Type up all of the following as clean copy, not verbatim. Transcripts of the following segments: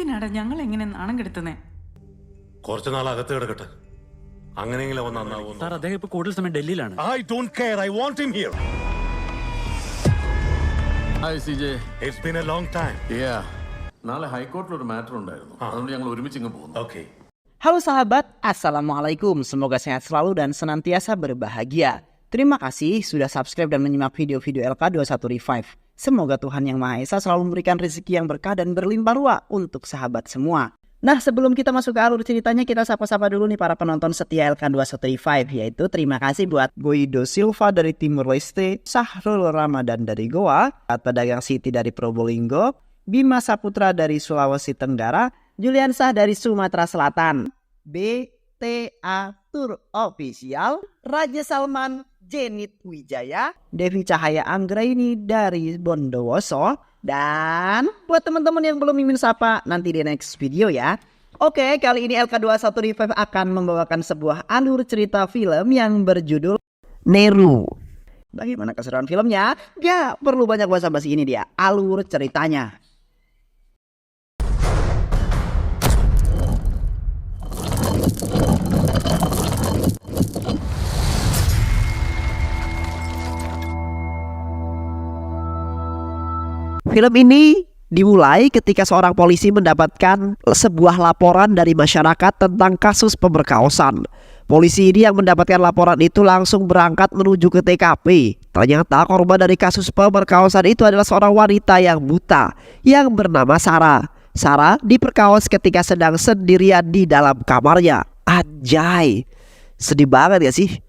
എന്തിനാടാ ഞങ്ങൾ എങ്ങനെ നാണം കെടുത്തുന്നേ? കുറച്ചു നാൾ അകത്ത് കിടക്കട്ടെ, അങ്ങനെയെങ്കിലും അവൻ നന്നാവും. സാർ, അദ്ദേഹം ഇപ്പൊ കൂടുതൽ സമയം ഡൽഹിയിലാണ്. I don't care. I want him here. Hi CJ. It's been a long time. Yeah. നാളെ ഹൈക്കോർട്ടിൽ ഒരു മാറ്റർ ഉണ്ടായിരുന്നു, അതുകൊണ്ട് ഞങ്ങൾ ഒരുമിച്ച് ഇങ്ങ് പോകുന്നു. Okay. Halo sahabat, Assalamualaikum. Semoga sehat selalu dan senantiasa berbahagia. Terima kasih sudah subscribe dan menyimak video-video LK21 Revive. Semoga Tuhan Yang Maha Esa selalu memberikan rezeki yang berkah dan berlimpah ruah untuk sahabat semua. Nah, sebelum kita masuk ke alur ceritanya, kita sapa-sapa dulu nih para penonton setia LK21 Revive, yaitu terima kasih buat Guido Silva dari Timur Leste, Sahrul Ramadan dari Goa, Pedagang Siti dari Probolinggo, Bima Saputra dari Sulawesi Tenggara, Julian Sah dari Sumatera Selatan, BTA Tour Official, Raja Salman, Jenit Wijaya, Devi Cahaya Anggraini dari Bondowoso, dan buat teman-teman yang belum mimin sapa, nanti di next video ya. Oke, kali ini LK21 Revive akan membawakan sebuah alur cerita film yang berjudul Neru. Bagaimana keseruan filmnya? Gak perlu banyak basa-basi, ini dia alur ceritanya. Film ini dimulai ketika seorang polisi mendapatkan sebuah laporan dari masyarakat tentang kasus pemerkosaan. Polisi ini yang mendapatkan laporan itu langsung berangkat menuju ke TKP. Ternyata korban dari kasus pemerkosaan itu adalah seorang wanita yang buta yang bernama Sarah. Sarah diperkaos ketika sedang sendirian di dalam kamarnya. Anjay, sedih banget ya sih?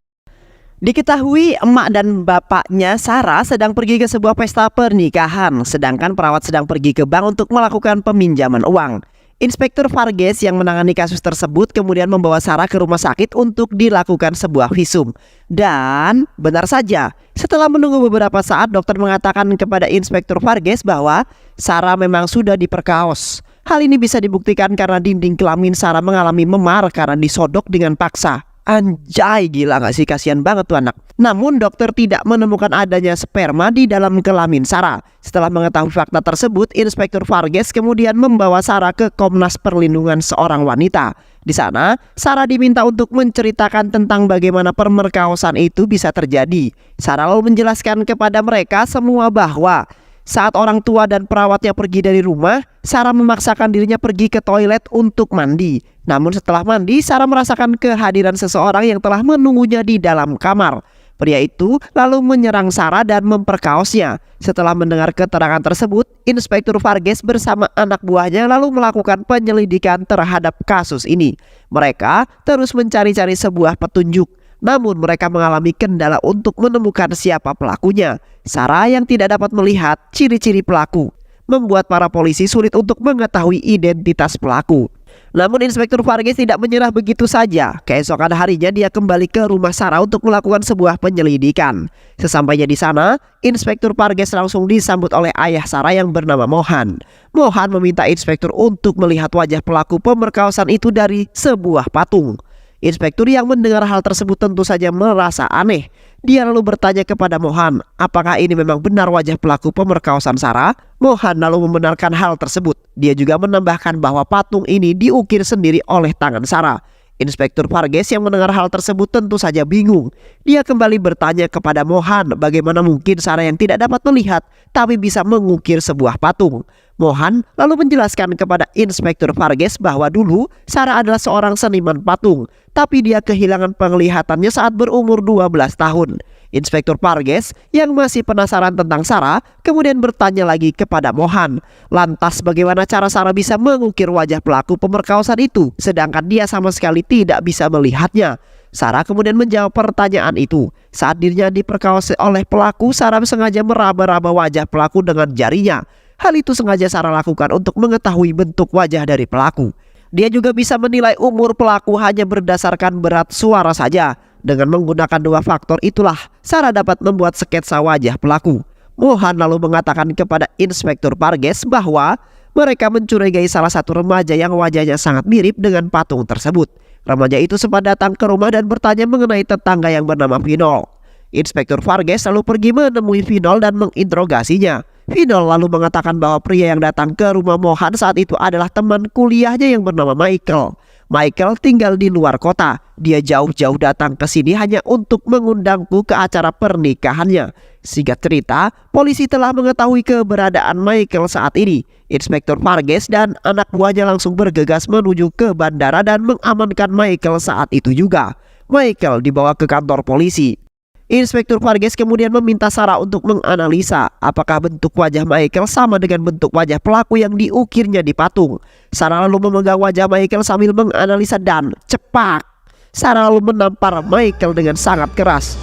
Diketahui emak dan bapaknya Sarah sedang pergi ke sebuah pesta pernikahan, sedangkan perawat sedang pergi ke bank untuk melakukan peminjaman uang. Inspektur Vargas yang menangani kasus tersebut kemudian membawa Sarah ke rumah sakit untuk dilakukan sebuah visum. Dan benar saja, setelah menunggu beberapa saat, dokter mengatakan kepada Inspektur Vargas bahwa Sarah memang sudah diperkaos. Hal ini bisa dibuktikan karena dinding kelamin Sarah mengalami memar karena disodok dengan paksa. Anjay, gila gak sih, kasihan banget tuh anak. Namun dokter tidak menemukan adanya sperma di dalam kelamin Sarah. Setelah mengetahui fakta tersebut, Inspektur Vargas kemudian membawa Sarah ke Komnas Perlindungan Seorang Wanita. Di sana, Sarah diminta untuk menceritakan tentang bagaimana pemerkosaan itu bisa terjadi. Sarah lalu menjelaskan kepada mereka semua bahwa saat orang tua dan perawatnya pergi dari rumah, Sarah memaksakan dirinya pergi ke toilet untuk mandi. Namun setelah mandi, Sarah merasakan kehadiran seseorang yang telah menunggunya di dalam kamar. Pria itu lalu menyerang Sarah dan memperkaosnya. Setelah mendengar keterangan tersebut, Inspektur Vargas bersama anak buahnya lalu melakukan penyelidikan terhadap kasus ini. Mereka terus mencari-cari sebuah petunjuk. Namun mereka mengalami kendala untuk menemukan siapa pelakunya. Sarah yang tidak dapat melihat ciri-ciri pelaku membuat para polisi sulit untuk mengetahui identitas pelaku. Namun Inspektur Vargas tidak menyerah begitu saja. Keesokan harinya dia kembali ke rumah Sarah untuk melakukan sebuah penyelidikan. Sesampainya di sana, Inspektur Vargas langsung disambut oleh ayah Sarah yang bernama Mohan. Mohan meminta Inspektur untuk melihat wajah pelaku pemerkosaan itu dari sebuah patung. Inspektur yang mendengar hal tersebut tentu saja merasa aneh. Dia lalu bertanya kepada Mohan, apakah ini memang benar wajah pelaku pemerkosaan Sarah? Mohan lalu membenarkan hal tersebut. Dia juga menambahkan bahwa patung ini diukir sendiri oleh tangan Sarah. Inspektur Vargas yang mendengar hal tersebut tentu saja bingung. Dia kembali bertanya kepada Mohan bagaimana mungkin Sarah yang tidak dapat melihat tapi bisa mengukir sebuah patung. Mohan lalu menjelaskan kepada Inspektur Vargas bahwa dulu Sarah adalah seorang seniman patung, tapi dia kehilangan penglihatannya saat berumur 12 tahun. Inspektur Vargas yang masih penasaran tentang Sarah kemudian bertanya lagi kepada Mohan, lantas bagaimana cara Sarah bisa mengukir wajah pelaku pemerkosaan itu sedangkan dia sama sekali tidak bisa melihatnya. Sarah kemudian menjawab pertanyaan itu. Saat dirinya diperkaos oleh pelaku, Sarah sengaja meraba-raba wajah pelaku dengan jarinya. Hal itu sengaja Sarah lakukan untuk mengetahui bentuk wajah dari pelaku. Dia juga bisa menilai umur pelaku hanya berdasarkan berat suara saja. Dengan menggunakan dua faktor itulah Sarah dapat membuat sketsa wajah pelaku. Mohan lalu mengatakan kepada Inspektur Vargas bahwa mereka mencurigai salah satu remaja yang wajahnya sangat mirip dengan patung tersebut. Remaja itu sempat datang ke rumah dan bertanya mengenai tetangga yang bernama Vinol. Inspektur Vargas lalu pergi menemui Vinol dan menginterogasinya. Vino lalu mengatakan bahwa pria yang datang ke rumah Mohan saat itu adalah teman kuliahnya yang bernama Michael. Michael tinggal di luar kota. Dia jauh-jauh datang ke sini hanya untuk mengundangku ke acara pernikahannya. Singkat cerita, polisi telah mengetahui keberadaan Michael saat ini. Inspektur Vargas dan anak buahnya langsung bergegas menuju ke bandara dan mengamankan Michael saat itu juga. Michael dibawa ke kantor polisi. Inspektur Vargas kemudian meminta Sarah untuk menganalisa apakah bentuk wajah Michael sama dengan bentuk wajah pelaku yang diukirnya di patung. Sarah lalu memegang wajah Michael sambil menganalisa dan cepat. Sarah lalu menampar Michael dengan sangat keras.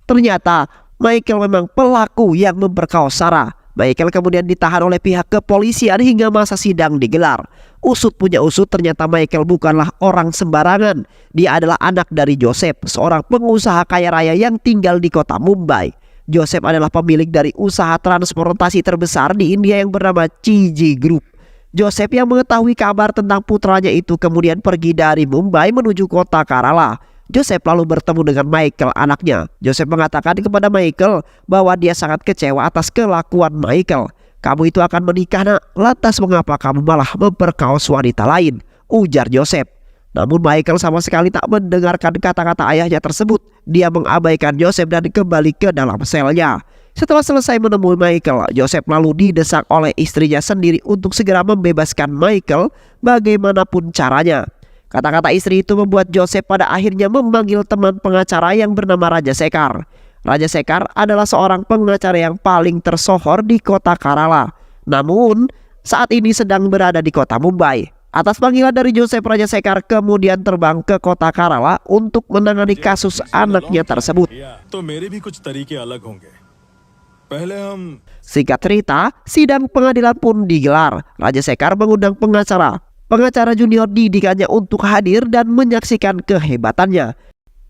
Ternyata Michael memang pelaku yang memperkaos Sarah. Michael kemudian ditahan oleh pihak kepolisian hingga masa sidang digelar. Usut punya usut, ternyata Michael bukanlah orang sembarangan. Dia adalah anak dari Joseph, seorang pengusaha kaya raya yang tinggal di kota Mumbai. Joseph adalah pemilik dari usaha transportasi terbesar di India yang bernama CG Group. Joseph yang mengetahui kabar tentang putranya itu kemudian pergi dari Mumbai menuju kota Kerala. Joseph lalu bertemu dengan Michael, anaknya. Joseph mengatakan kepada Michael bahwa dia sangat kecewa atas kelakuan Michael. Kamu itu akan menikah, nak. Lantas mengapa kamu malah memperkaos wanita lain? Ujar Joseph. Namun Michael sama sekali tak mendengarkan kata-kata ayahnya tersebut. Dia mengabaikan Joseph dan kembali ke dalam selnya. Setelah selesai menemui Michael, Joseph lalu didesak oleh istrinya sendiri untuk segera membebaskan Michael bagaimanapun caranya. Kata-kata istri itu membuat Joseph pada akhirnya memanggil teman pengacara yang bernama Raja Sekar. Raja Sekar adalah seorang pengacara yang paling tersohor di kota Kerala. Namun saat ini sedang berada di kota Mumbai. Atas panggilan dari Joseph, Raja Sekar kemudian terbang ke kota Kerala untuk menangani kasus anaknya tersebut. Singkat cerita, sidang pengadilan pun digelar. Raja Sekar mengundang pengacara junior didikannya untuk hadir dan menyaksikan kehebatannya.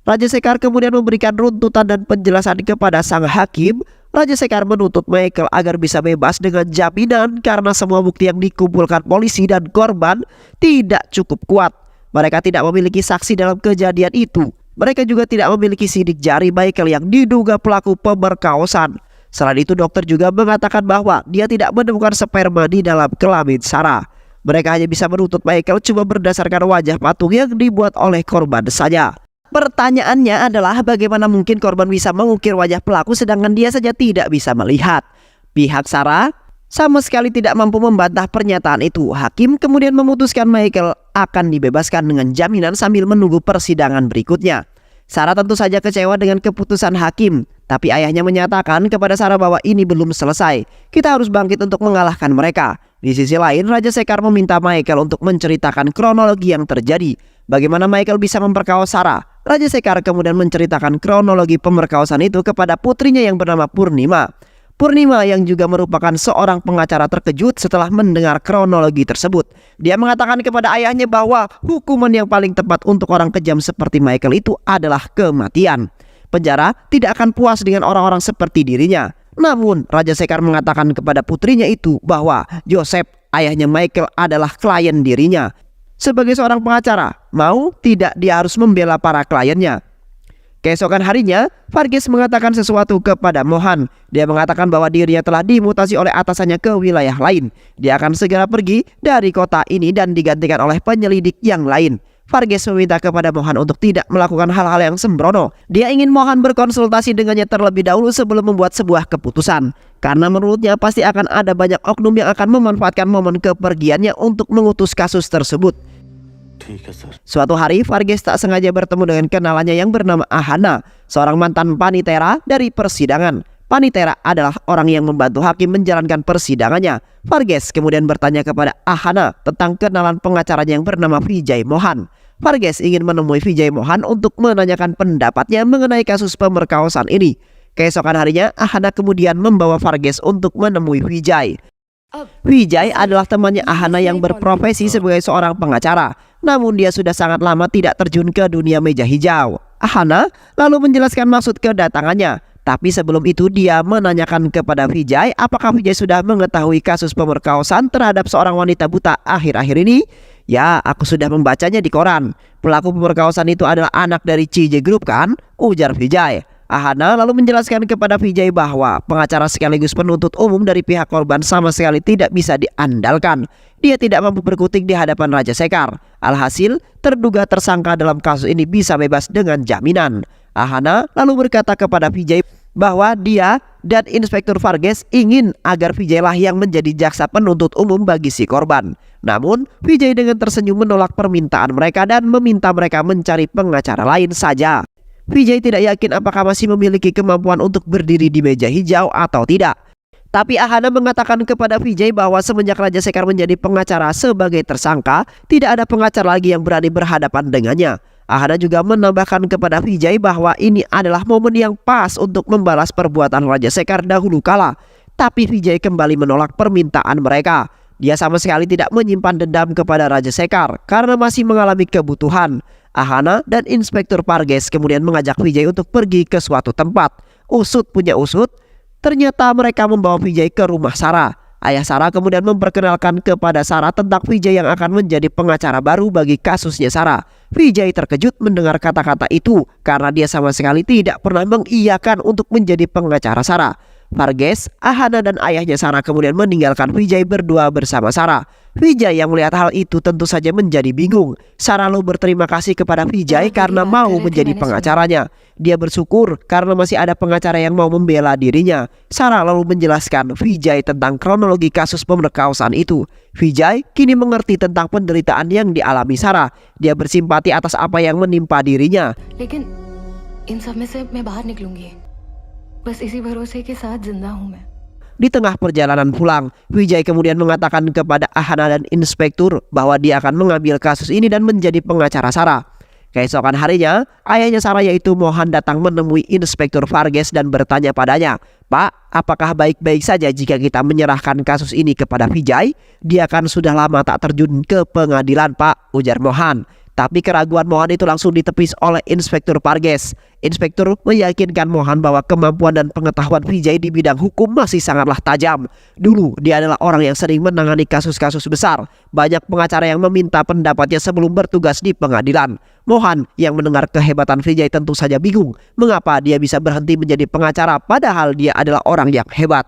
Raja Sekar kemudian memberikan runtutan dan penjelasan kepada sang hakim. Raja Sekar menuntut Michael agar bisa bebas dengan jaminan karena semua bukti yang dikumpulkan polisi dan korban tidak cukup kuat. Mereka tidak memiliki saksi dalam kejadian itu. Mereka juga tidak memiliki sidik jari Michael yang diduga pelaku pemerkosaan. Selain itu, dokter juga mengatakan bahwa dia tidak menemukan sperma di dalam kelamin Sarah. Mereka hanya bisa menuntut Michael cuma berdasarkan wajah patung yang dibuat oleh korban saja. Pertanyaannya adalah bagaimana mungkin korban bisa mengukir wajah pelaku sedangkan dia saja tidak bisa melihat. Pihak Sarah sama sekali tidak mampu membantah pernyataan itu. Hakim kemudian memutuskan Michael akan dibebaskan dengan jaminan sambil menunggu persidangan berikutnya. Sarah tentu saja kecewa dengan keputusan hakim, tapi ayahnya menyatakan kepada Sarah bahwa ini belum selesai. Kita harus bangkit untuk mengalahkan mereka. Di sisi lain, Raja Sekar meminta Michael untuk menceritakan kronologi yang terjadi. Bagaimana Michael bisa memperkaos Sarah? Raja Sekar kemudian menceritakan kronologi pemerkosaan itu kepada putrinya yang bernama Purnima. Purnima yang juga merupakan seorang pengacara terkejut setelah mendengar kronologi tersebut. Dia mengatakan kepada ayahnya bahwa hukuman yang paling tepat untuk orang kejam seperti Michael itu adalah kematian. Penjara tidak akan puas dengan orang-orang seperti dirinya. Namun Raja Sekar mengatakan kepada putrinya itu bahwa Joseph, ayahnya Michael, adalah klien dirinya. Sebagai seorang pengacara, mau tidak dia harus membela para kliennya. Keesokan harinya, Vargas mengatakan sesuatu kepada Mohan. Dia mengatakan bahwa dirinya telah dimutasi oleh atasannya ke wilayah lain. Dia akan segera pergi dari kota ini dan digantikan oleh penyelidik yang lain. Vargas meminta kepada Mohan untuk tidak melakukan hal-hal yang sembrono. Dia ingin Mohan berkonsultasi dengannya terlebih dahulu sebelum membuat sebuah keputusan. Karena menurutnya pasti akan ada banyak oknum yang akan memanfaatkan momen kepergiannya untuk mengutus kasus tersebut. Suatu hari, Vargas tak sengaja bertemu dengan kenalannya yang bernama Ahana, seorang mantan panitera dari persidangan. Panitera adalah orang yang membantu hakim menjalankan persidangannya. Vargas kemudian bertanya kepada Ahana tentang kenalan pengacaranya yang bernama Vijay Mohan. Vargas ingin menemui Vijay Mohan untuk menanyakan pendapatnya mengenai kasus pemerkosaan ini. Keesokan harinya, Ahana kemudian membawa Vargas untuk menemui Vijay. Vijay adalah temannya Ahana yang berprofesi sebagai seorang pengacara. Namun dia sudah sangat lama tidak terjun ke dunia meja hijau. Ahana lalu menjelaskan maksud kedatangannya. Tapi sebelum itu dia menanyakan kepada Vijay apakah Vijay sudah mengetahui kasus pemerkosaan terhadap seorang wanita buta akhir-akhir ini. Ya, aku sudah membacanya di koran. Pelaku pemerkosaan itu adalah anak dari CJ Group kan? Ujar Vijay. Ahana lalu menjelaskan kepada Vijay bahwa pengacara sekaligus penuntut umum dari pihak korban sama sekali tidak bisa diandalkan. Dia tidak mampu berkutik di hadapan Raja Sekar. Alhasil, terduga tersangka dalam kasus ini bisa bebas dengan jaminan. Ahana lalu berkata kepada Vijay bahwa dia dan Inspektur Varghese ingin agar Vijay lah yang menjadi jaksa penuntut umum bagi si korban. Namun, Vijay dengan tersenyum menolak permintaan mereka dan meminta mereka mencari pengacara lain saja. Vijay tidak yakin apakah masih memiliki kemampuan untuk berdiri di meja hijau atau tidak. Tapi Ahana mengatakan kepada Vijay bahwa semenjak Raja Sekar menjadi pengacara sebagai tersangka, tidak ada pengacara lagi yang berani berhadapan dengannya. Ahana juga menambahkan kepada Vijay bahwa ini adalah momen yang pas untuk membalas perbuatan Raja Sekar dahulu kala. Tapi Vijay kembali menolak permintaan mereka. Dia sama sekali tidak menyimpan dendam kepada Raja Sekar karena masih mengalami kebutuhan. Ahana dan Inspektur Varghese kemudian mengajak Vijay untuk pergi ke suatu tempat. Usut punya usut, ternyata mereka membawa Vijay ke rumah Sarah. Ayah Sarah kemudian memperkenalkan kepada Sarah tentang Vijay yang akan menjadi pengacara baru bagi kasusnya Sarah. Vijay terkejut mendengar kata-kata itu karena dia sama sekali tidak pernah mengiyakan untuk menjadi pengacara Sarah. Varghese, Ahana dan ayahnya Sarah kemudian meninggalkan Vijay berdua bersama Sarah. Vijay yang melihat hal itu tentu saja menjadi bingung. Sarah lalu berterima kasih kepada Vijay karena mau menjadi pengacaranya. Dia bersyukur karena masih ada pengacara yang mau membela dirinya. Sarah lalu menjelaskan Vijay tentang kronologi kasus pemerkosaan itu. Vijay kini mengerti tentang penderitaan yang dialami Sarah. Dia bersimpati atas apa yang menimpa dirinya. लेकिन इन सब में से मैं बाहर निकलूंगी बस इसी भरोसे के साथ जिंदा हूं मैं। Di tengah perjalanan pulang, Vijay kemudian mengatakan kepada Ahana dan Inspektur bahwa dia akan mengambil kasus ini dan menjadi pengacara Sarah. Keesokan harinya, ayahnya Sarah yaitu Mohan datang menemui Inspektur Varghese dan bertanya padanya, "Pak, apakah baik-baik saja jika kita menyerahkan kasus ini kepada Vijay? Dia kan sudah lama tak terjun ke pengadilan, Pak," ujar Mohan. Tapi keraguan Mohan itu langsung ditepis oleh Inspektur Varghese. Inspektur meyakinkan Mohan bahwa kemampuan dan pengetahuan Vijay di bidang hukum masih sangatlah tajam. Dulu dia adalah orang yang sering menangani kasus-kasus besar. Banyak pengacara yang meminta pendapatnya sebelum bertugas di pengadilan. Mohan yang mendengar kehebatan Vijay tentu saja bingung mengapa dia bisa berhenti menjadi pengacara padahal dia adalah orang yang hebat.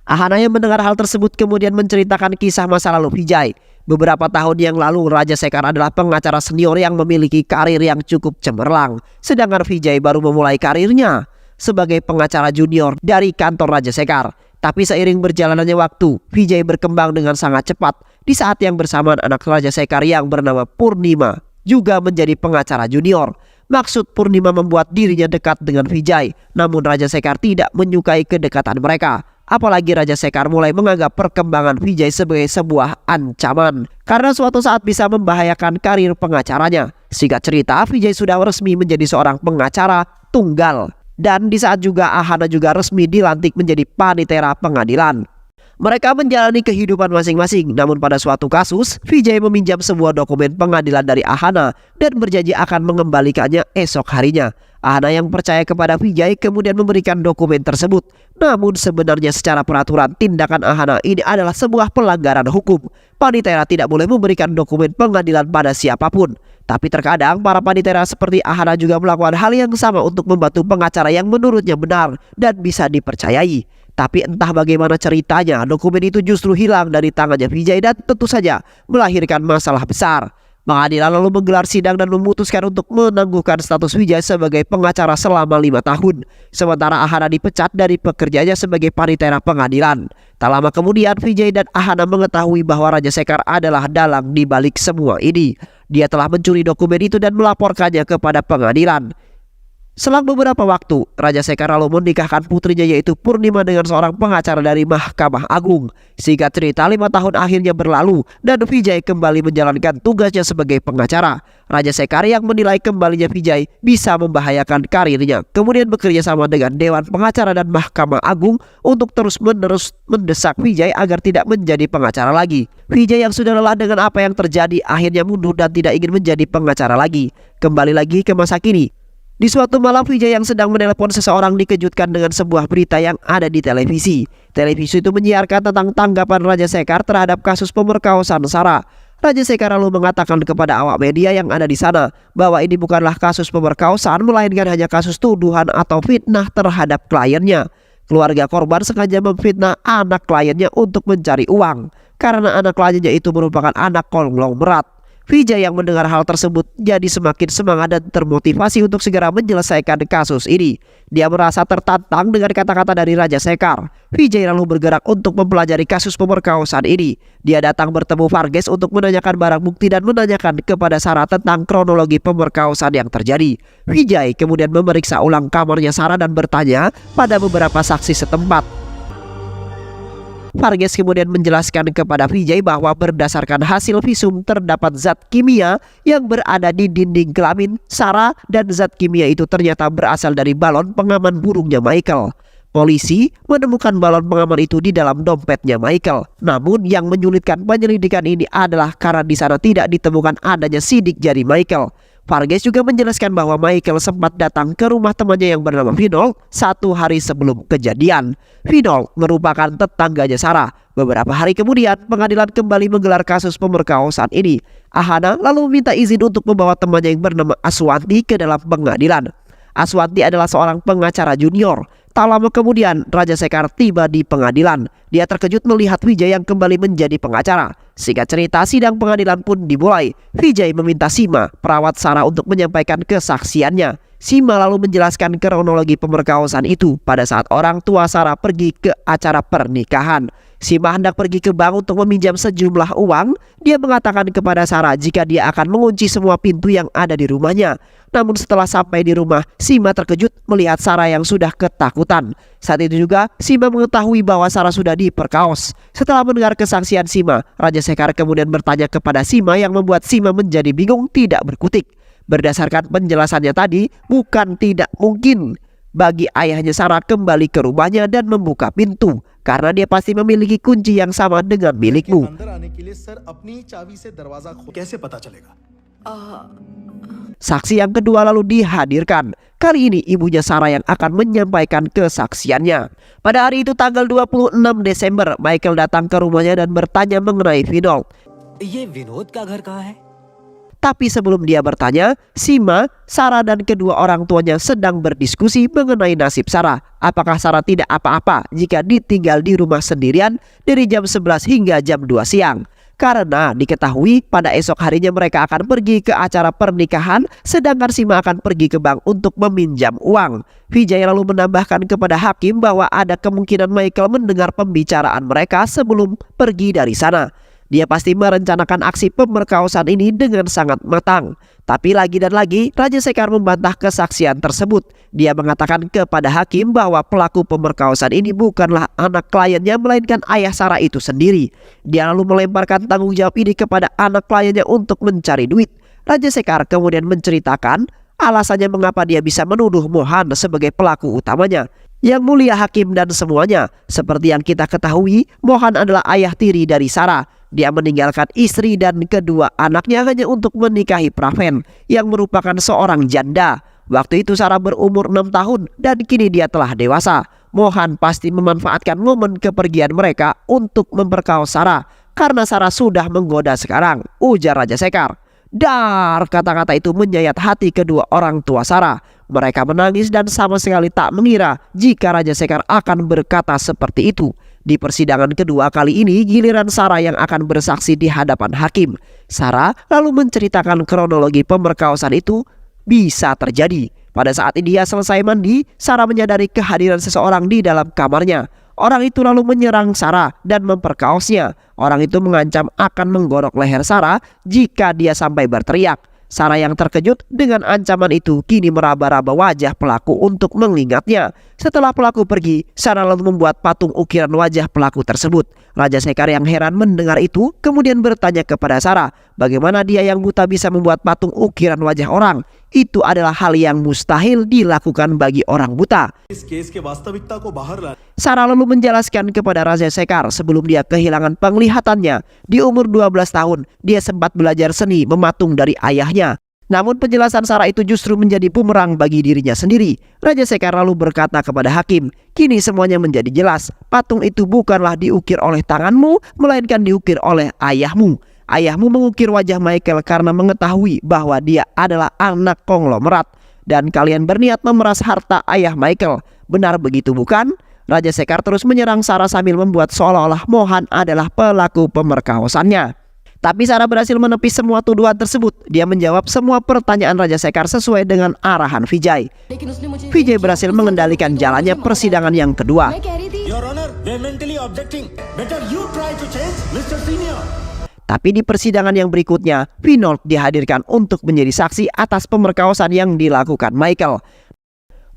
Ahana yang mendengar hal tersebut kemudian menceritakan kisah masa lalu Vijay. Beberapa tahun yang lalu Raja Sekar adalah pengacara senior yang memiliki karir yang cukup cemerlang. Sedangkan Vijay baru memulai karirnya sebagai pengacara junior dari kantor Raja Sekar. Tapi seiring berjalannya waktu, Vijay berkembang dengan sangat cepat. Di saat yang bersamaan anak Raja Sekar yang bernama Purnima juga menjadi pengacara junior. Maksud Purnima membuat dirinya dekat dengan Vijay. Namun Raja Sekar tidak menyukai kedekatan mereka. Apalagi Raja Sekar mulai menganggap perkembangan Vijay sebagai sebuah ancaman karena suatu saat bisa membahayakan karir pengacaranya. Singkat cerita, Vijay sudah resmi menjadi seorang pengacara tunggal. Dan di saat juga Ahana juga resmi dilantik menjadi panitera pengadilan. Mereka menjalani kehidupan masing-masing. Namun pada suatu kasus, Vijay meminjam sebuah dokumen pengadilan dari Ahana dan berjanji akan mengembalikannya esok harinya. Ahana yang percaya kepada Vijay kemudian memberikan dokumen tersebut. Namun sebenarnya secara peraturan tindakan Ahana ini adalah sebuah pelanggaran hukum. Panitera tidak boleh memberikan dokumen pengadilan pada siapapun. Tapi terkadang para panitera seperti Ahana juga melakukan hal yang sama untuk membantu pengacara yang menurutnya benar dan bisa dipercayai. Tapi entah bagaimana ceritanya, dokumen itu justru hilang dari tangannya Vijay dan tentu saja melahirkan masalah besar. Pengadilan lalu menggelar sidang dan memutuskan untuk menangguhkan status Vijay sebagai pengacara selama 5 tahun. Sementara Ahana dipecat dari pekerjaannya sebagai panitera pengadilan. Tak lama kemudian Vijay dan Ahana mengetahui bahwa Raja Sekar adalah dalang di balik semua ini. Dia telah mencuri dokumen itu dan melaporkannya kepada pengadilan. Selang beberapa waktu, Raja Sekar lalu menikahkan putrinya yaitu Purnima dengan seorang pengacara dari Mahkamah Agung. Singkat cerita, 5 tahun akhirnya berlalu dan Vijay kembali menjalankan tugasnya sebagai pengacara. Raja Sekar yang menilai kembalinya Vijay bisa membahayakan karirnya, kemudian bekerja sama dengan Dewan Pengacara dan Mahkamah Agung untuk terus-menerus mendesak Vijay agar tidak menjadi pengacara lagi. Vijay yang sudah lelah dengan apa yang terjadi akhirnya mundur dan tidak ingin menjadi pengacara lagi. Kembali lagi ke masa kini. Di suatu malam Vijay yang sedang menelepon seseorang dikejutkan dengan sebuah berita yang ada di televisi. Televisi itu menyiarkan tentang tanggapan Raja Sekar terhadap kasus pemerkosaan Sarah. Raja Sekar lalu mengatakan kepada awak media yang ada di sana bahwa ini bukanlah kasus pemerkosaan, melainkan hanya kasus tuduhan atau fitnah terhadap kliennya. Keluarga korban sengaja memfitnah anak kliennya untuk mencari uang karena anak kliennya itu merupakan anak konglomerat. Vijay yang mendengar hal tersebut jadi semakin semangat dan termotivasi untuk segera menyelesaikan kasus ini. Dia merasa tertantang dengan kata-kata dari Raja Sekar. Vijay lalu bergerak untuk mempelajari kasus pemerkosaan ini. Dia datang bertemu Varghese untuk menanyakan barang bukti dan menanyakan kepada Sarah tentang kronologi pemerkosaan yang terjadi. Vijay kemudian memeriksa ulang kamarnya Sarah dan bertanya pada beberapa saksi setempat. Varghese kemudian menjelaskan kepada Vijay bahwa berdasarkan hasil visum terdapat zat kimia yang berada di dinding kelamin Sarah dan zat kimia itu ternyata berasal dari balon pengaman burungnya Michael. Polisi menemukan balon pengaman itu di dalam dompetnya Michael. Namun yang menyulitkan penyelidikan ini adalah karena di sana tidak ditemukan adanya sidik jari Michael. Varghese juga menjelaskan bahwa Michael sempat datang ke rumah temannya yang bernama Vinod 1 hari sebelum kejadian. Vinod merupakan tetangganya Sarah. Beberapa hari kemudian, pengadilan kembali menggelar kasus pemerkosaan ini. Ahana lalu meminta izin untuk membawa temannya yang bernama Aswanti ke dalam pengadilan. Aswanti adalah seorang pengacara junior. Tak lama kemudian, Raja Sekar tiba di pengadilan. Dia terkejut melihat Vijay yang kembali menjadi pengacara. Singkat cerita, sidang pengadilan pun dimulai. Vijay meminta Sima, perawat Sarah, untuk menyampaikan kesaksiannya. Sima lalu menjelaskan kronologi pemerkosaan itu pada saat orang tua Sarah pergi ke acara pernikahan. Sima hendak pergi ke bank untuk meminjam sejumlah uang. Dia mengatakan kepada Sarah jika dia akan mengunci semua pintu yang ada di rumahnya. Namun setelah sampai di rumah, Sima terkejut melihat Sarah yang sudah ketakutan. Saat itu juga Sima mengetahui bahwa Sarah sudah diperkaos. Setelah mendengar kesaksian Sima, Raja Sekar kemudian bertanya kepada Sima yang membuat Sima menjadi bingung tidak berkutik. Berdasarkan penjelasannya tadi, bukan tidak mungkin bagi ayahnya Sarah kembali ke rumahnya dan membuka pintu karena dia pasti memiliki kunci yang sama dengan milikmu. Saksi yang kedua lalu dihadirkan. Kali ini ibunya Sarah yang akan menyampaikan kesaksiannya. Pada hari itu tanggal 26 Desember, Michael datang ke rumahnya dan bertanya mengenai Vinod. Tapi sebelum dia bertanya, Sima, Sarah dan kedua orang tuanya sedang berdiskusi mengenai nasib Sarah. Apakah Sarah tidak apa-apa jika ditinggal di rumah sendirian dari jam 11 hingga jam 2 siang? Karena diketahui pada esok harinya mereka akan pergi ke acara pernikahan, sedangkan Sima akan pergi ke bank untuk meminjam uang. Vijay lalu menambahkan kepada hakim bahwa ada kemungkinan Michael mendengar pembicaraan mereka sebelum pergi dari sana. Dia pasti merencanakan aksi pemerkosaan ini dengan sangat matang. Tapi lagi dan lagi, Raja Sekar membantah kesaksian tersebut. Dia mengatakan kepada hakim bahwa pelaku pemerkosaan ini bukanlah anak kliennya, melainkan ayah Sarah itu sendiri. Dia lalu melemparkan tanggung jawab ini kepada anak kliennya untuk mencari duit. Raja Sekar kemudian menceritakan alasannya mengapa dia bisa menuduh Mohan sebagai pelaku utamanya. Yang mulia hakim dan semuanya, seperti yang kita ketahui, Mohan adalah ayah tiri dari Sarah. Dia meninggalkan istri dan kedua anaknya hanya untuk menikahi Praven yang merupakan seorang janda. Waktu itu Sarah berumur 6 tahun dan kini dia telah dewasa. Mohan pasti memanfaatkan momen kepergian mereka untuk memperkaos Sarah karena Sarah sudah menggoda sekarang, ujar Raja Sekar. Dar, kata-kata itu menyayat hati kedua orang tua Sarah. Mereka menangis dan sama sekali tak mengira jika Raja Sekar akan berkata seperti itu. Di persidangan kedua kali ini, giliran Sarah yang akan bersaksi di hadapan hakim. Sarah lalu menceritakan kronologi pemerkosaan itu bisa terjadi. Pada saat dia selesai mandi, Sarah menyadari kehadiran seseorang di dalam kamarnya. Orang itu lalu menyerang Sarah dan memperkaosnya. Orang itu mengancam akan menggorok leher Sarah jika dia sampai berteriak. Sarah yang terkejut dengan ancaman itu kini meraba-raba wajah pelaku untuk mengingatnya. Setelah pelaku pergi, Sarah lalu membuat patung ukiran wajah pelaku tersebut. Raja Sekar yang heran mendengar itu kemudian bertanya kepada Sarah, bagaimana dia yang buta bisa membuat patung ukiran wajah orang? Itu adalah hal yang mustahil dilakukan bagi orang buta. Sarah lalu menjelaskan kepada Raja Sekar sebelum dia kehilangan penglihatannya. Di umur 12 tahun, dia sempat belajar seni mematung dari ayahnya. Namun penjelasan Sarah itu justru menjadi bumerang bagi dirinya sendiri. Raja Sekar lalu berkata kepada hakim, kini semuanya menjadi jelas. Patung itu bukanlah diukir oleh tanganmu, melainkan diukir oleh ayahmu. Ayahmu mengukir wajah Michael karena mengetahui bahwa dia adalah anak konglomerat dan kalian berniat memeras harta ayah Michael. Benar begitu bukan? Raja Sekar terus menyerang Sarah sambil membuat seolah-olah Mohan adalah pelaku pemerkosaannya. Tapi Sarah berhasil menepis semua tuduhan tersebut. Dia menjawab semua pertanyaan Raja Sekar sesuai dengan arahan Vijay. Vijay berhasil mengendalikan jalannya persidangan yang kedua. मैं कह रही थी Your Honor, we're mentally objecting. Better you try to change, Mr. Senior. Tapi di persidangan yang berikutnya, Vinod dihadirkan untuk menjadi saksi atas pemerkosaan yang dilakukan Michael.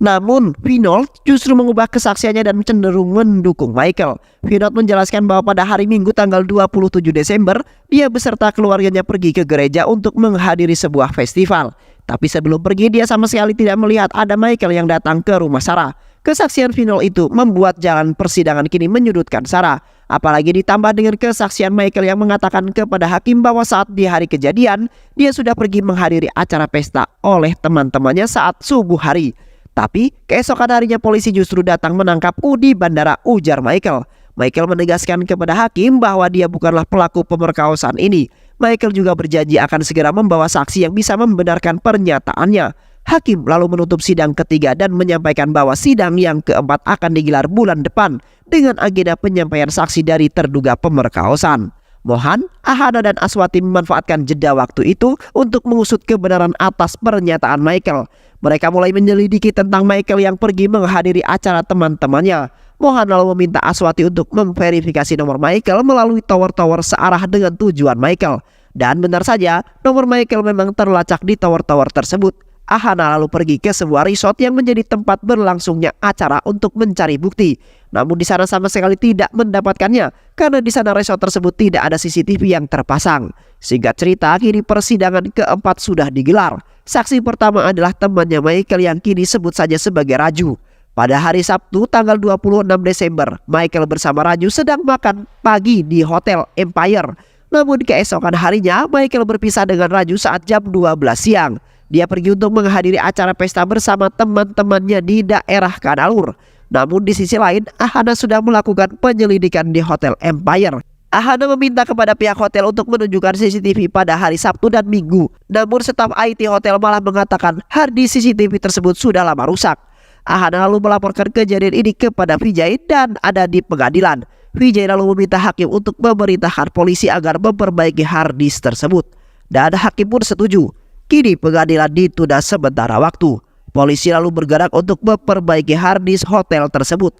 Namun, Vinod justru mengubah kesaksiannya dan cenderung mendukung Michael. Vinod menjelaskan bahwa pada hari Minggu tanggal 27 Desember, dia beserta keluarganya pergi ke gereja untuk menghadiri sebuah festival. Tapi sebelum pergi, dia sama sekali tidak melihat ada Michael yang datang ke rumah Sarah. Kesaksian Vinod itu membuat jalan persidangan kini menyudutkan Sarah. Apalagi ditambah dengan kesaksian Michael yang mengatakan kepada hakim bahwa saat di hari kejadian, dia sudah pergi menghadiri acara pesta oleh teman-temannya saat subuh hari. Tapi keesokan harinya polisi justru datang menangkapku di bandara, ujar Michael. Michael menegaskan kepada hakim bahwa dia bukanlah pelaku pemerkosaan ini. Michael juga berjanji akan segera membawa saksi yang bisa membenarkan pernyataannya. Hakim lalu menutup sidang ketiga dan menyampaikan bahwa sidang yang keempat akan digelar bulan depan dengan agenda penyampaian saksi dari terduga pemerkosaan. Mohan, Ahana dan Aswati memanfaatkan jeda waktu itu untuk mengusut kebenaran atas pernyataan Michael. Mereka mulai menyelidiki tentang Michael yang pergi menghadiri acara teman-temannya. Mohan lalu meminta Aswati untuk memverifikasi nomor Michael melalui tower-tower searah dengan tujuan Michael. Dan benar saja, nomor Michael memang terlacak di tower-tower tersebut. Ahana lalu pergi ke sebuah resort yang menjadi tempat berlangsungnya acara untuk mencari bukti. Namun di sana sama sekali tidak mendapatkannya karena di sana resort tersebut tidak ada CCTV yang terpasang. Singkat cerita, kini persidangan keempat sudah digelar. Saksi pertama adalah temannya Michael yang kini sebut saja sebagai Raju. Pada hari Sabtu tanggal 26 Desember, Michael bersama Raju sedang makan pagi di Hotel Empire. Namun keesokan harinya, Michael berpisah dengan Raju saat jam 12 siang. Dia pergi untuk menghadiri acara pesta bersama teman-temannya di daerah Kadalur. Namun di sisi lain, Ahana sudah melakukan penyelidikan di Hotel Empire. Ahana meminta kepada pihak hotel untuk menunjukkan CCTV pada hari Sabtu dan Minggu. Namun staf IT hotel malah mengatakan harddisk CCTV tersebut sudah lama rusak. Ahana lalu melaporkan kejadian ini kepada Vijay dan ada di pengadilan. Vijay lalu meminta hakim untuk memerintahkan polisi agar memperbaiki harddisk tersebut. Dan hakim pun setuju. Kini pengadilan ditunda sementara waktu. Polisi lalu bergerak untuk memperbaiki harddisk hotel tersebut.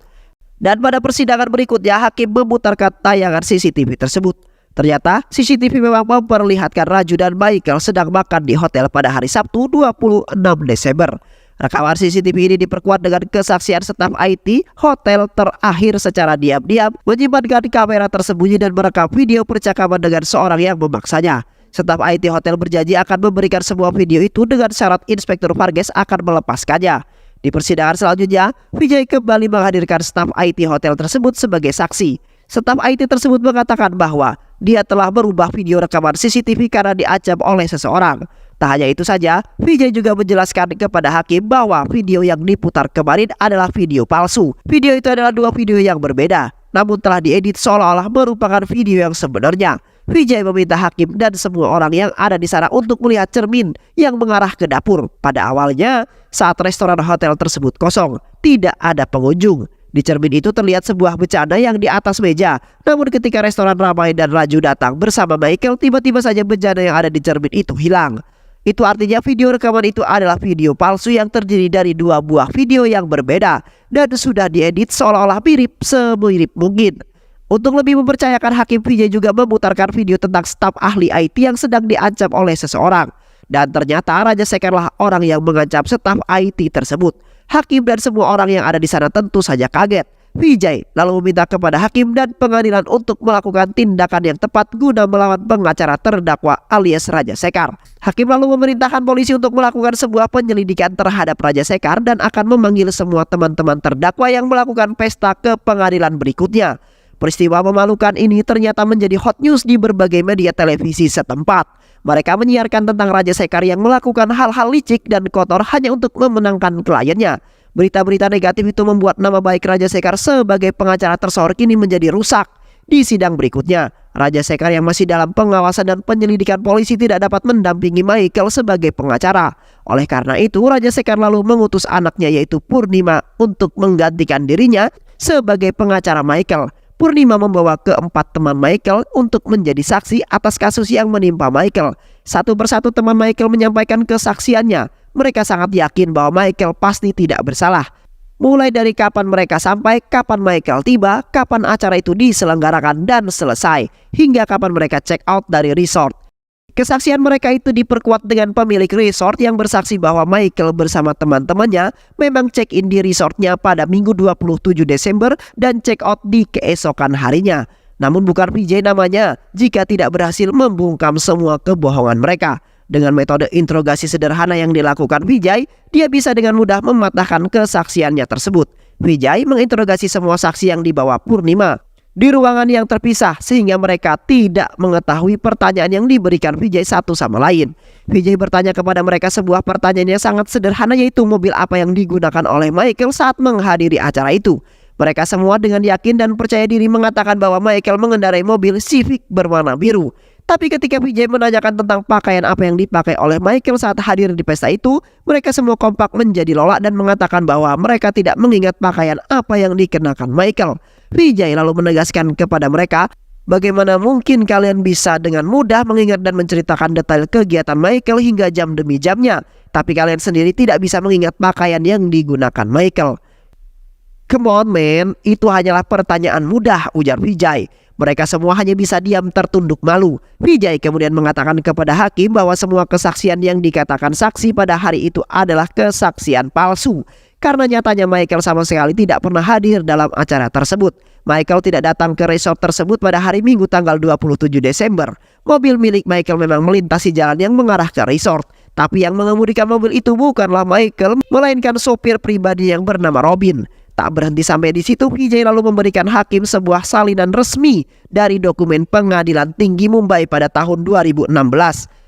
Dan pada persidangan berikutnya, hakim memutarkan tayangan CCTV tersebut. Ternyata CCTV memang memperlihatkan Raju dan Michael sedang makan di hotel pada hari Sabtu 26 Desember. Rekaman CCTV ini diperkuat dengan kesaksian staf IT hotel terakhir secara diam-diam menyimpan kamera tersembunyi dan merekam video percakapan dengan seorang yang memaksanya. Staf IT hotel berjanji akan memberikan semua video itu dengan syarat Inspektur Varghese akan melepaskannya. Di persidangan selanjutnya, Vijay kembali menghadirkan staf IT hotel tersebut sebagai saksi. Staf IT tersebut mengatakan bahwa dia telah merubah video rekaman CCTV karena diancam oleh seseorang. Tak hanya itu saja, Vijay juga menjelaskan kepada hakim bahwa video yang diputar kemarin adalah video palsu. Video itu adalah dua video yang berbeda, namun telah diedit seolah-olah merupakan video yang sebenarnya. Vijay meminta hakim dan semua orang yang ada di sana untuk melihat cermin yang mengarah ke dapur. Pada awalnya, saat restoran hotel tersebut kosong, tidak ada pengunjung. Di cermin itu terlihat sebuah bejana yang di atas meja. Namun ketika restoran ramai dan Raju datang bersama Michael, tiba-tiba saja bejana yang ada di cermin itu hilang. Itu artinya video rekaman itu adalah video palsu yang terdiri dari dua buah video yang berbeda dan sudah diedit seolah-olah mirip semirip mungkin. Untuk lebih mempercayakan, hakim Vijay juga memutarkan video tentang staf ahli IT yang sedang diancam oleh seseorang. Dan ternyata Raja Sekarlah orang yang mengancam staf IT tersebut. Hakim dan semua orang yang ada di sana tentu saja kaget. Vijay lalu meminta kepada hakim dan pengadilan untuk melakukan tindakan yang tepat guna melawan pengacara terdakwa alias Raja Sekar. Hakim lalu memerintahkan polisi untuk melakukan sebuah penyelidikan terhadap Raja Sekar dan akan memanggil semua teman-teman terdakwa yang melakukan pesta ke pengadilan berikutnya. Peristiwa memalukan ini ternyata menjadi hot news di berbagai media televisi setempat. Mereka menyiarkan tentang Raja Sekar yang melakukan hal-hal licik dan kotor hanya untuk memenangkan kliennya. Berita-berita negatif itu membuat nama baik Raja Sekar sebagai pengacara tersohor kini menjadi rusak. Di sidang berikutnya, Raja Sekar yang masih dalam pengawasan dan penyelidikan polisi tidak dapat mendampingi Michael sebagai pengacara. Oleh karena itu, Raja Sekar lalu mengutus anaknya yaitu Purnima untuk menggantikan dirinya sebagai pengacara Michael. Purnima membawa keempat teman Michael untuk menjadi saksi atas kasus yang menimpa Michael. Satu persatu teman Michael menyampaikan kesaksiannya. Mereka sangat yakin bahwa Michael pasti tidak bersalah. Mulai dari kapan mereka sampai, kapan Michael tiba, kapan acara itu diselenggarakan dan selesai, hingga kapan mereka check out dari resort. Kesaksian mereka itu diperkuat dengan pemilik resort yang bersaksi bahwa Michael bersama teman-temannya memang check-in di resortnya pada Minggu 27 Desember dan check out di keesokan harinya. Namun bukan Vijay namanya jika tidak berhasil membungkam semua kebohongan mereka. Dengan metode interogasi sederhana yang dilakukan Vijay, dia bisa dengan mudah mematahkan kesaksiannya tersebut. Vijay menginterogasi semua saksi yang dibawa Purnima di ruangan yang terpisah sehingga mereka tidak mengetahui pertanyaan yang diberikan Vijay satu sama lain. Vijay bertanya kepada mereka sebuah pertanyaan yang sangat sederhana, yaitu mobil apa yang digunakan oleh Michael saat menghadiri acara itu. Mereka semua dengan yakin dan percaya diri mengatakan bahwa Michael mengendarai mobil Civic berwarna biru. Tapi ketika Vijay menanyakan tentang pakaian apa yang dipakai oleh Michael saat hadir di pesta itu, mereka semua kompak menjadi lolak dan mengatakan bahwa mereka tidak mengingat pakaian apa yang dikenakan Michael. Vijay lalu menegaskan kepada mereka, bagaimana mungkin kalian bisa dengan mudah mengingat dan menceritakan detail kegiatan Michael hingga jam demi jamnya, tapi kalian sendiri tidak bisa mengingat pakaian yang digunakan Michael. Come on man, itu hanyalah pertanyaan mudah, ujar Vijay. Mereka semua hanya bisa diam tertunduk malu. Vijay kemudian mengatakan kepada hakim bahwa semua kesaksian yang dikatakan saksi pada hari itu adalah kesaksian palsu. Karena nyatanya Michael sama sekali tidak pernah hadir dalam acara tersebut. Michael tidak datang ke resort tersebut pada hari Minggu tanggal 27 Desember. Mobil milik Michael memang melintasi jalan yang mengarah ke resort. Tapi yang mengemudikan mobil itu bukanlah Michael, melainkan sopir pribadi yang bernama Robin. Tak berhenti sampai di situ, Vijay lalu memberikan hakim sebuah salinan resmi dari dokumen Pengadilan Tinggi Mumbai pada tahun 2016.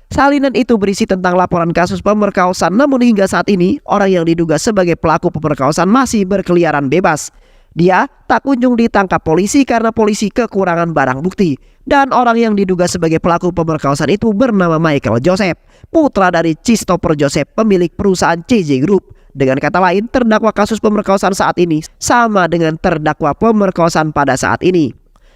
Salinan itu berisi tentang laporan kasus pemerkosaan, namun hingga saat ini orang yang diduga sebagai pelaku pemerkosaan masih berkeliaran bebas. Dia tak kunjung ditangkap polisi karena polisi kekurangan barang bukti. Dan orang yang diduga sebagai pelaku pemerkosaan itu bernama Michael Joseph, putra dari Christopher Joseph, pemilik perusahaan CJ Group. Dengan kata lain, terdakwa kasus pemerkosaan saat ini sama dengan terdakwa pemerkosaan pada saat ini.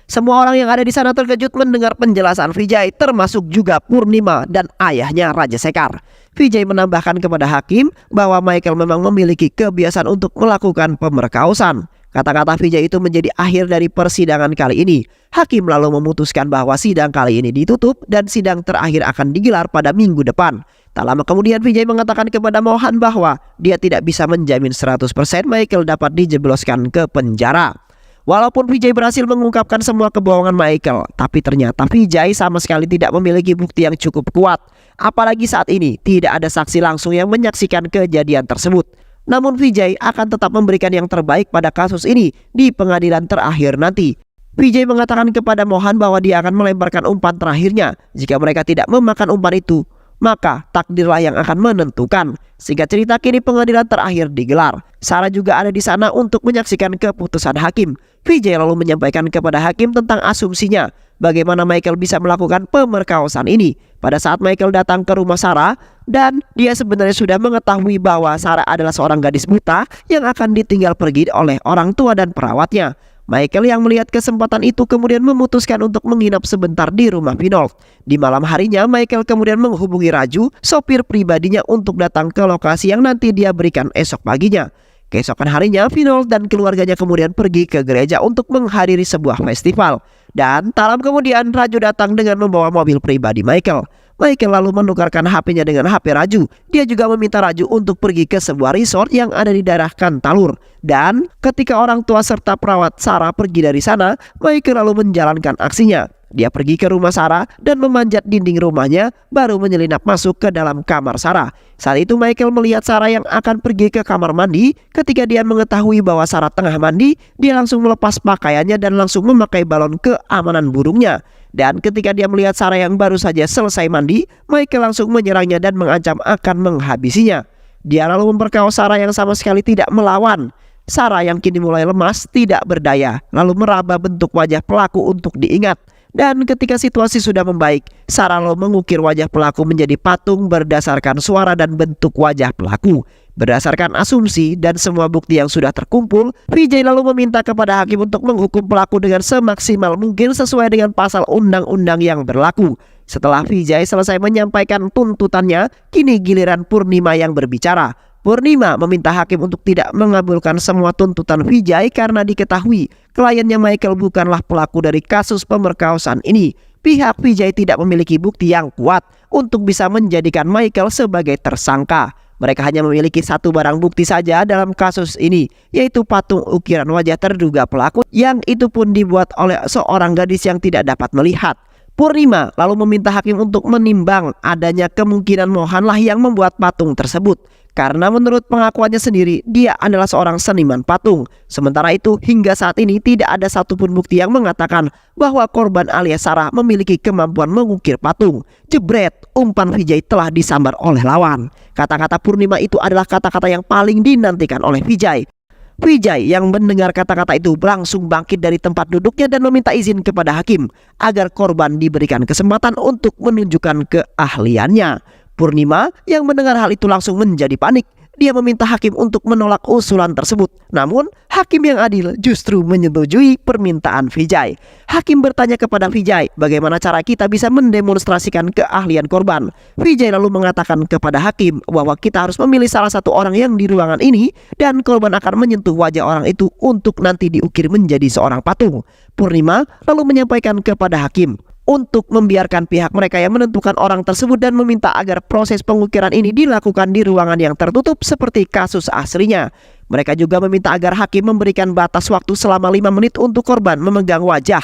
Semua orang yang ada di sana terkejut mendengar penjelasan Vijay, termasuk juga Purnima dan ayahnya Raja Sekar. Vijay menambahkan kepada hakim bahwa Michael memang memiliki kebiasaan untuk melakukan pemerkosaan. Kata-kata Vijay itu menjadi akhir dari persidangan kali ini. Hakim lalu memutuskan bahwa sidang kali ini ditutup dan sidang terakhir akan digelar pada minggu depan. Tak lama kemudian Vijay mengatakan kepada Mohan bahwa dia tidak bisa menjamin 100% Michael dapat dijebloskan ke penjara. Walaupun Vijay berhasil mengungkapkan semua kebohongan Michael, tapi ternyata Vijay sama sekali tidak memiliki bukti yang cukup kuat. Apalagi saat ini tidak ada saksi langsung yang menyaksikan kejadian tersebut. Namun Vijay akan tetap memberikan yang terbaik pada kasus ini di pengadilan terakhir nanti. Vijay mengatakan kepada Mohan bahwa dia akan melemparkan umpan terakhirnya. Jika mereka tidak memakan umpan itu, maka takdirlah yang akan menentukan. Singkat cerita, kini pengadilan terakhir digelar. Sarah juga ada di sana untuk menyaksikan keputusan hakim. Vijay lalu menyampaikan kepada hakim tentang asumsinya bagaimana Michael bisa melakukan pemerkosaan ini. Pada saat Michael datang ke rumah Sarah, dan dia sebenarnya sudah mengetahui bahwa Sarah adalah seorang gadis buta yang akan ditinggal pergi oleh orang tua dan perawatnya. Michael yang melihat kesempatan itu kemudian memutuskan untuk menginap sebentar di rumah Vinod. Di malam harinya, Michael kemudian menghubungi Raju, sopir pribadinya, untuk datang ke lokasi yang nanti dia berikan esok paginya. Keesokan harinya, Vinod dan keluarganya kemudian pergi ke gereja untuk menghadiri sebuah festival. Dan tak lama kemudian, Raju datang dengan membawa mobil pribadi Michael. Michael lalu menukarkan HP-nya dengan HP Raju. Dia juga meminta Raju untuk pergi ke sebuah resort yang ada di daerah Kantalur. Dan ketika orang tua serta perawat Sarah pergi dari sana, Michael lalu menjalankan aksinya. Dia pergi ke rumah Sarah dan memanjat dinding rumahnya, baru menyelinap masuk ke dalam kamar Sarah. Saat itu Michael melihat Sarah yang akan pergi ke kamar mandi. Ketika dia mengetahui bahwa Sarah tengah mandi, dia langsung melepas pakaiannya dan langsung memakai balon keamanan burungnya. Dan ketika dia melihat Sarah yang baru saja selesai mandi, Michael langsung menyerangnya dan mengancam akan menghabisinya. Dia lalu memperkosa Sarah yang sama sekali tidak melawan. Sarah yang kini mulai lemas tidak berdaya, lalu meraba bentuk wajah pelaku untuk diingat. Dan ketika situasi sudah membaik, Sarah lalu mengukir wajah pelaku menjadi patung berdasarkan suara dan bentuk wajah pelaku. Berdasarkan asumsi dan semua bukti yang sudah terkumpul, Vijay lalu meminta kepada hakim untuk menghukum pelaku dengan semaksimal mungkin sesuai dengan pasal undang-undang yang berlaku. Setelah Vijay selesai menyampaikan tuntutannya, kini giliran Purnima yang berbicara. Purnima meminta hakim untuk tidak mengabulkan semua tuntutan Vijay karena diketahui kliennya Michael bukanlah pelaku dari kasus pemerkosaan ini. Pihak Vijay tidak memiliki bukti yang kuat untuk bisa menjadikan Michael sebagai tersangka. Mereka hanya memiliki satu barang bukti saja dalam kasus ini, yaitu patung ukiran wajah terduga pelaku yang itu pun dibuat oleh seorang gadis yang tidak dapat melihat. Purnima lalu meminta hakim untuk menimbang adanya kemungkinan Mohanlah yang membuat patung tersebut. Karena menurut pengakuannya sendiri, dia adalah seorang seniman patung. Sementara itu, hingga saat ini tidak ada satupun bukti yang mengatakan bahwa korban alias Sarah memiliki kemampuan mengukir patung. Jebret, umpan Vijay telah disambar oleh lawan. Kata-kata Purnima itu adalah kata-kata yang paling dinantikan oleh Vijay. Vijay yang mendengar kata-kata itu langsung bangkit dari tempat duduknya dan meminta izin kepada hakim agar korban diberikan kesempatan untuk menunjukkan keahliannya. Purnima yang mendengar hal itu langsung menjadi panik. Dia meminta hakim untuk menolak usulan tersebut. Namun, hakim yang adil justru menyetujui permintaan Vijay. Hakim bertanya kepada Vijay, bagaimana cara kita bisa mendemonstrasikan keahlian korban. Vijay lalu mengatakan kepada hakim bahwa kita harus memilih salah satu orang yang di ruangan ini dan korban akan menyentuh wajah orang itu untuk nanti diukir menjadi seorang patung. Purnima lalu menyampaikan kepada hakim untuk membiarkan pihak mereka yang menentukan orang tersebut dan meminta agar proses pengukiran ini dilakukan di ruangan yang tertutup seperti kasus aslinya. Mereka juga meminta agar hakim memberikan batas waktu selama 5 menit untuk korban memegang wajah.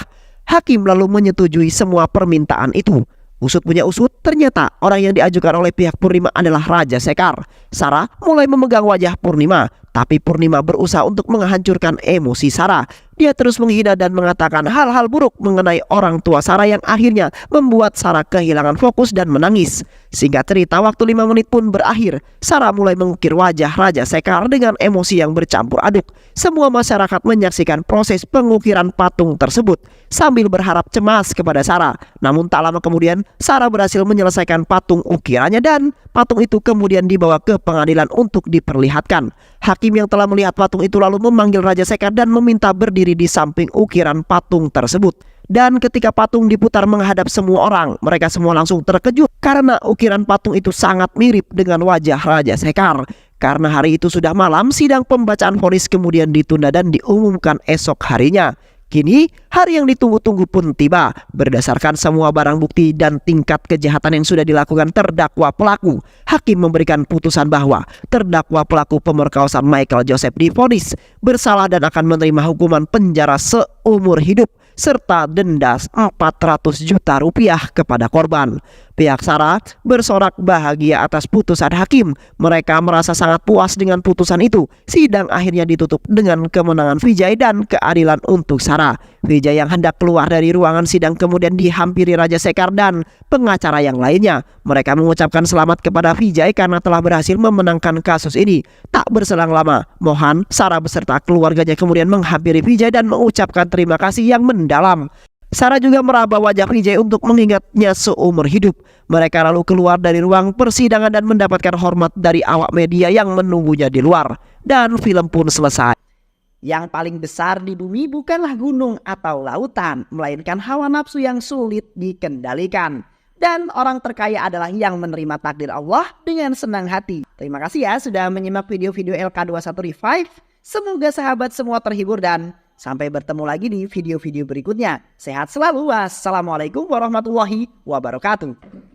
Hakim lalu menyetujui semua permintaan itu. Usut punya usut, ternyata orang yang diajukan oleh pihak Purnima adalah Raja Sekar. Sarah mulai memegang wajah Purnima, tapi Purnima berusaha untuk menghancurkan emosi Sarah. Dia terus menghina dan mengatakan hal-hal buruk mengenai orang tua Sarah yang akhirnya membuat Sarah kehilangan fokus dan menangis. Singkat cerita, waktu 5 menit pun berakhir. Sarah mulai mengukir wajah Raja Sekar dengan emosi yang bercampur aduk. Semua masyarakat menyaksikan proses pengukiran patung tersebut sambil berharap cemas kepada Sarah. Namun tak lama kemudian, Sarah berhasil menyelesaikan patung ukirannya dan patung itu kemudian dibawa ke pengadilan untuk diperlihatkan. Hakim yang telah melihat patung itu lalu memanggil Raja Sekar dan meminta berdiri di samping ukiran patung tersebut. Dan ketika patung diputar menghadap semua orang, mereka semua langsung terkejut karena ukiran patung itu sangat mirip dengan wajah Raja Sekar. Karena hari itu sudah malam, sidang pembacaan vonis kemudian ditunda dan diumumkan esok harinya. Kini, hari yang ditunggu-tunggu pun tiba. Berdasarkan semua barang bukti dan tingkat kejahatan yang sudah dilakukan terdakwa pelaku, hakim memberikan putusan bahwa terdakwa pelaku pemerkosaan Michael Joseph divonis bersalah dan akan menerima hukuman penjara seumur hidup serta denda 400 juta rupiah kepada korban. Pihak Sarah bersorak bahagia atas putusan hakim. Mereka merasa sangat puas dengan putusan itu. Sidang akhirnya ditutup dengan kemenangan Vijay dan keadilan untuk Sarah. Vijay yang hendak keluar dari ruangan sidang kemudian dihampiri Raja Sekar dan pengacara yang lainnya. Mereka mengucapkan selamat kepada Vijay karena telah berhasil memenangkan kasus ini. Tak berselang lama, Mohan, Sarah beserta keluarganya kemudian menghampiri Vijay dan mengucapkan terima kasih yang mendalam. Sarah juga meraba wajah Vijay untuk mengingatnya seumur hidup. Mereka lalu keluar dari ruang persidangan dan mendapatkan hormat dari awak media yang menunggunya di luar. Dan film pun selesai. Yang paling besar di bumi bukanlah gunung atau lautan, melainkan hawa nafsu yang sulit dikendalikan. Dan orang terkaya adalah yang menerima takdir Allah dengan senang hati. Terima kasih ya sudah menyimak video-video LK21 Revive. Semoga sahabat semua terhibur dan sampai bertemu lagi di video-video berikutnya. Sehat selalu. Wassalamualaikum warahmatullahi wabarakatuh.